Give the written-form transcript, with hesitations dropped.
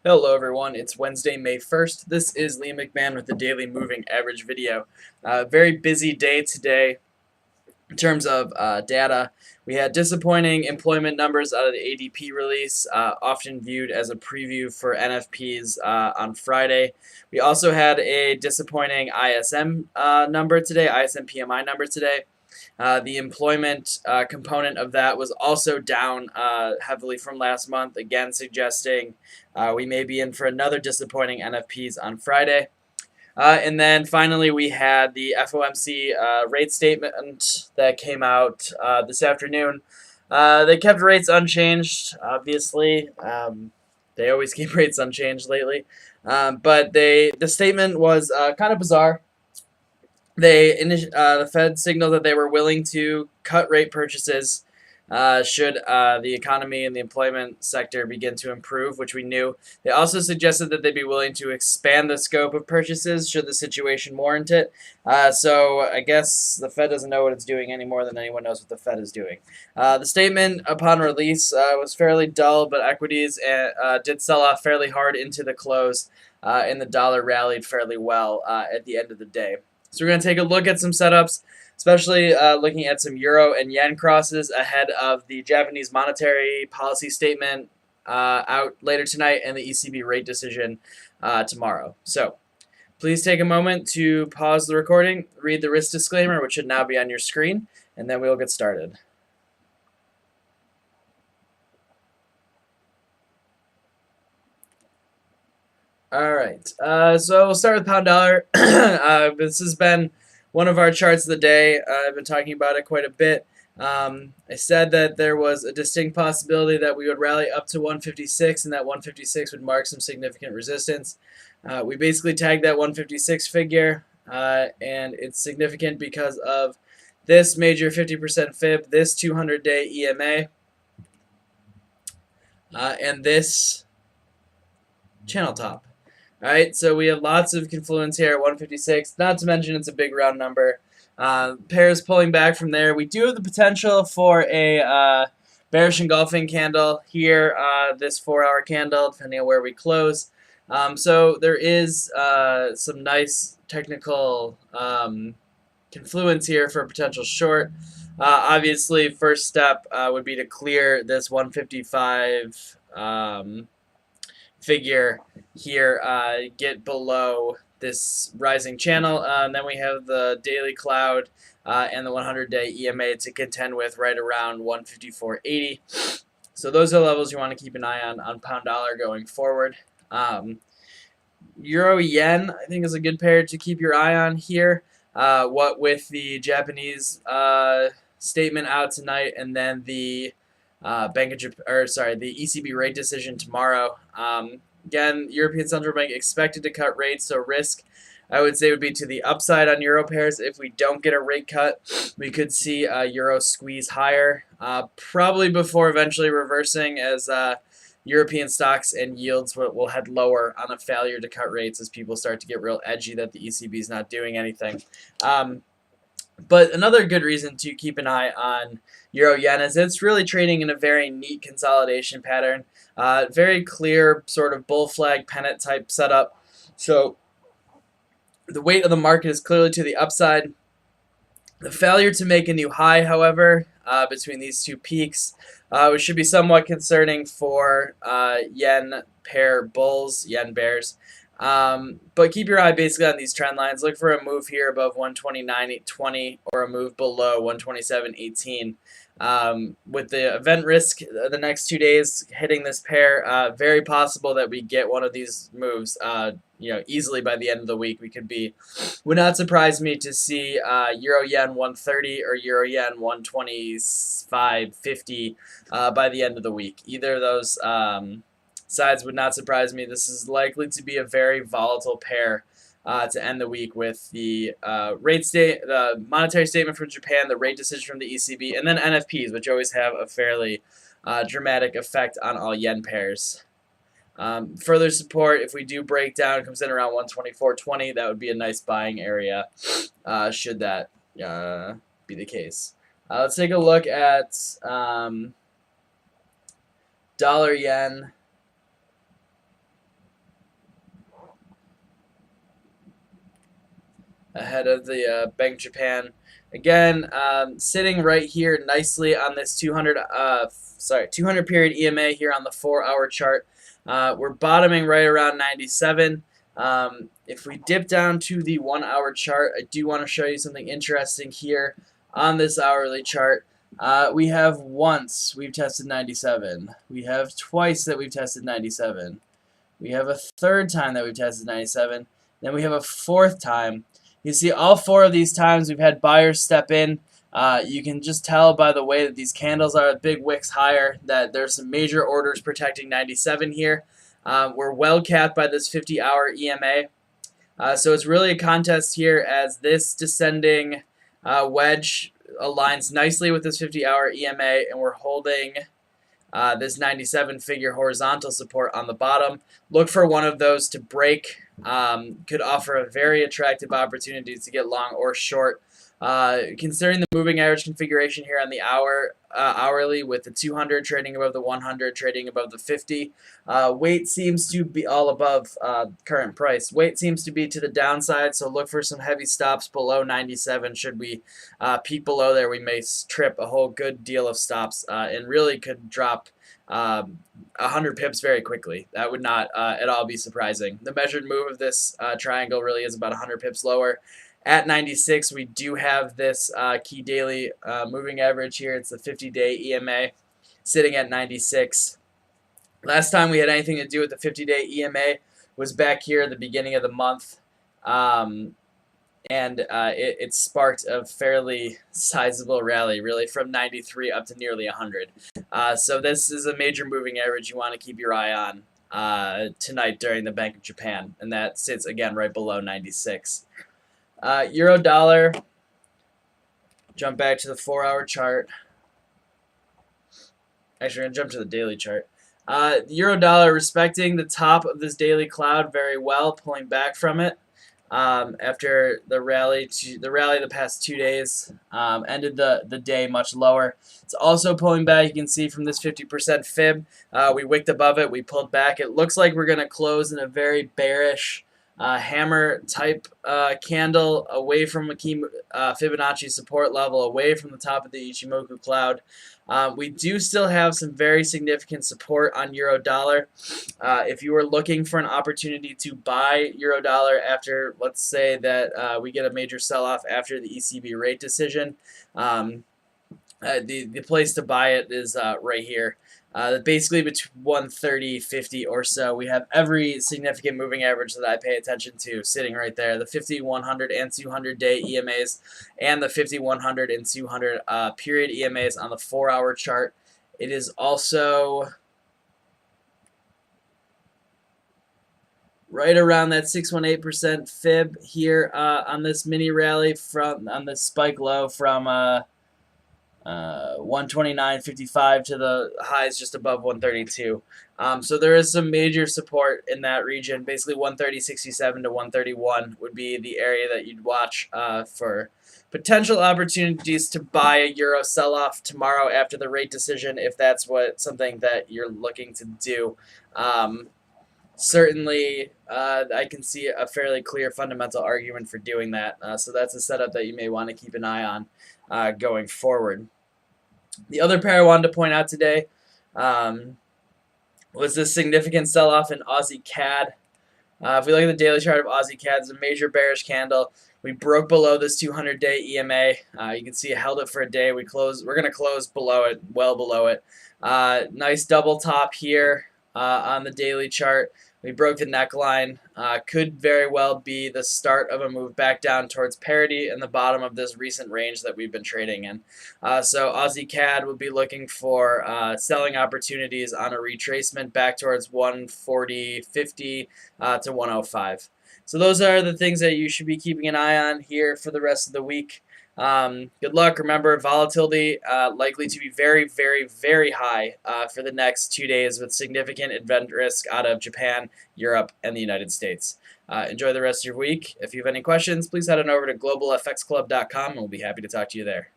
Hello everyone, it's Wednesday, May 1st. This is Liam McMahon with the Daily Moving Average video. Very busy day today in terms of data. We had disappointing employment numbers out of the ADP release, often viewed as a preview for NFPs on Friday. We also had a disappointing ISM number today, ISM PMI number today. The employment component of that was also down heavily from last month, again suggesting we may be in for another disappointing NFPs on Friday. And then finally, we had the FOMC rate statement that came out this afternoon. They kept rates unchanged, obviously. They always keep rates unchanged lately. But the statement was kind of bizarre. The Fed signaled that they were willing to cut rate purchases should the economy and the employment sector begin to improve, which we knew. They also suggested that they'd be willing to expand the scope of purchases should the situation warrant it. So I guess the Fed doesn't know what it's doing any more than anyone knows what the Fed is doing. The statement upon release was fairly dull, but equities did sell off fairly hard into the close, and the dollar rallied fairly well at the end of the day. So we're going to take a look at some setups, especially looking at some euro and yen crosses ahead of the Japanese monetary policy statement out later tonight and the ECB rate decision tomorrow. So please take a moment to pause the recording, read the risk disclaimer, which should now be on your screen, and then we'll get started. All right, so we'll start with pound dollar. This has been one of our charts of the day. I've been talking about it quite a bit. I said that there was a distinct possibility that we would rally up to 156 and that 156 would mark some significant resistance. We basically tagged that 156 figure, and it's significant because of this major 50% fib, this 200-day EMA, and this channel top. Alright, so we have lots of confluence here at 156, not to mention it's a big round number. Pairs pulling back from there. We do have the potential for a bearish engulfing candle here, this 4-hour candle, depending on where we close. So there is some nice technical confluence here for a potential short. Obviously, first step would be to clear this 155 figure here, get below this rising channel, and then we have the daily cloud and the 100-day EMA to contend with right around 154.80. So those are the levels you want to keep an eye on pound dollar going forward. Euro yen, I think, is a good pair to keep your eye on here. What with the Japanese statement out tonight, and then the the ECB rate decision tomorrow. Again, European Central Bank expected to cut rates, so risk, I would say, would be to the upside on euro pairs. If we don't get a rate cut, we could see euro squeeze higher, probably before eventually reversing as European stocks and yields will head lower on a failure to cut rates as people start to get real edgy that the ECB is not doing anything. But another good reason to keep an eye on euro yen is it's really trading in a very neat consolidation pattern. Very clear sort of bull flag pennant type setup. So the weight of the market is clearly to the upside. The failure to make a new high, however, between these two peaks, which should be somewhat concerning for yen pair bulls, yen bears. But keep your eye basically on these trend lines. Look for a move here above 129.20 or a move below 127.18. With the event risk the next 2 days hitting this pair, very possible that we get one of these moves easily by the end of the week. Would not surprise me to see euro yen 130 or euro yen 125.50 by the end of the week. Either of those sides would not surprise me. This is likely to be a very volatile pair to end the week with the the monetary statement from Japan, the rate decision from the ECB, and then NFPs, which always have a fairly dramatic effect on all yen pairs. Further support, if we do break down, comes in around 124.20. That would be a nice buying area should that be the case. Let's take a look at dollar yen. ahead of the Bank of Japan. Again, sitting right here nicely on this 200 period EMA here on the 4-hour chart. We're bottoming right around 97. If we dip down to the 1-hour chart, I do want to show you something interesting here on this hourly chart. We have once we've tested 97. We have twice that we've tested 97. We have a third time that we've tested 97. Then we have a fourth time. You see all 4 of these times we've had buyers step in. You can just tell by the way that these candles are big wicks higher that there's some major orders protecting 97 here. We're well capped by this 50-hour EMA. So it's really a contest here as this descending wedge aligns nicely with this 50-hour EMA, and we're holding this 97 figure horizontal support on the bottom. Look for one of those to break. Could offer a very attractive opportunity to get long or short. Considering the moving average configuration here on the hourly with the 200 trading above the 100, trading above the 50, weight seems to be all above current price. Weight seems to be to the downside, so look for some heavy stops below 97. Should we peak below there, we may trip a whole good deal of stops and really could drop 100 pips very quickly. That would not at all be surprising. The measured move of this triangle really is about 100 pips lower. At 96, we do have this key daily moving average here. It's the 50-day EMA sitting at 96. Last time we had anything to do with the 50-day EMA was back here at the beginning of the month. It sparked a fairly sizable rally, really, from 93 up to nearly 100. So this is a major moving average you want to keep your eye on tonight during the Bank of Japan, and that sits, again, right below 96. Euro dollar, jump back to the 4-hour chart. Actually, we're going to jump to the daily chart. Euro dollar respecting the top of this daily cloud very well, pulling back from it. After the rally the past 2 days, ended the day much lower. It's also pulling back. You can see from this 50% fib, we wicked above it, we pulled back. It looks like we're going to close in a very bearish hammer type candle away from a key Fibonacci support level, away from the top of the Ichimoku cloud. We do still have some very significant support on euro dollar. If you are looking for an opportunity to buy euro dollar after, let's say that we get a major sell-off after the ECB rate decision, the place to buy it is right here. Basically between 130.50 or so, we have every significant moving average that I pay attention to sitting right there. The 50, 100, and 200-day EMAs and the 50, 100, and 200 period EMAs on the 4-hour chart. It is also right around that 618% fib here on this mini rally on this spike low from 129.55 to the highs just above 132. So there is some major support in that region. Basically 130.67 to 131 would be the area that you'd watch for potential opportunities to buy a euro sell-off tomorrow after the rate decision, if that's something that you're looking to do. Certainly, I can see a fairly clear fundamental argument for doing that. So that's a setup that you may want to keep an eye on going forward. The other pair I wanted to point out today was this significant sell-off in Aussie CAD. If we look at the daily chart of Aussie CAD, it's a major bearish candle. We broke below this 200-day EMA. You can see it held it for a day. We're going to close below it, well below it. Nice double top here on the daily chart. We broke the neckline. Could very well be the start of a move back down towards parity in the bottom of this recent range that we've been trading in. So Aussie CAD would be looking for selling opportunities on a retracement back towards 140.50 to 105. So those are the things that you should be keeping an eye on here for the rest of the week. Good luck. Remember, volatility likely to be very, very, very high for the next 2 days with significant event risk out of Japan, Europe, and the United States. Enjoy the rest of your week. If you have any questions, please head on over to globalfxclub.com and we'll be happy to talk to you there.